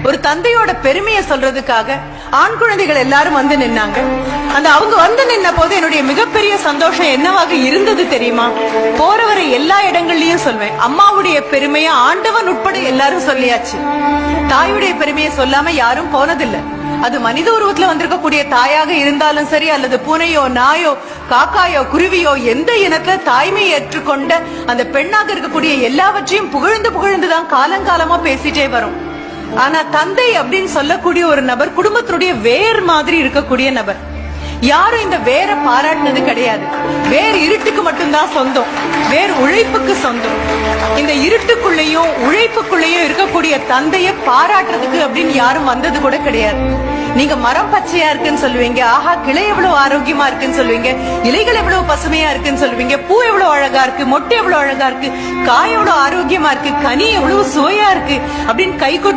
ஒரு தந்தையோட பெருமையை சொல்றதுக்காக ஆண் குழந்தைகள் எல்லாரும் வந்து நின்னாங்க. அவங்க வந்து நின்ன போது என்னுடைய மிகப்பெரிய சந்தோஷம் என்னவாக இருந்தது தெரியுமா? போறவரை எல்லா இடங்கள்லயும் சொல்வேன், அம்மாவுடைய பெருமையை ஆண்டவன் உட்பட எல்லாரும் சொல்லியாச்சு. தாயுடைய பெருமையை சொல்லாம யாரும் போனதில்லை. அது மனித உருவத்துல வந்திருக்கக்கூடிய தாயாக இருந்தாலும் சரி, அல்லது பூனையோ நாயோ காக்காயோ குருவியோ, எந்த இனத்துல தாய்மையை ஏற்றுக்கொண்ட அந்த பெண்ணாக இருக்கக்கூடிய எல்லாவற்றையும் புகழ்ந்து புகழ்ந்துதான் காலங்காலமா பேசிட்டே வரும். ஆனா தந்தை அப்படின்னு சொல்லக்கூடிய ஒரு நபர் குடும்பத்தினுடைய வேர் மாதிரி இருக்கக்கூடிய நபர். யாரும் இந்த வேரை பாராட்டினது கிடையாது. வேர் இருட்டுக்கு மட்டும்தான் சொந்தம், வேர் உழைப்புக்கு சொந்தம். இந்த இருட்டுக்குள்ளேயும் உழைப்புக்குள்ளேயும் இருக்கக்கூடிய தந்தைய பாராட்டுறதுக்கு அப்படின்னு யாரும் வந்தது கூட கிடையாது. நீங்க மரம் பச்சையா இருக்குன்னு சொல்லுவீங்க, ஆஹா கிளை எவ்வளவு ஆரோக்கியமா இருக்குன்னு சொல்லுவீங்க, இலைகள் எவ்வளவு பசுமையா இருக்குன்னு சொல்லுவீங்க, பூ எவ்வளவு அழகா இருக்கு, மொட்டை எவ்வளவு அழகா இருக்கு, காய் எவ்வளவு ஆரோக்கியமா இருக்கு, கனி எவ்வளவு சுவையா இருக்கு அப்படின்னு கை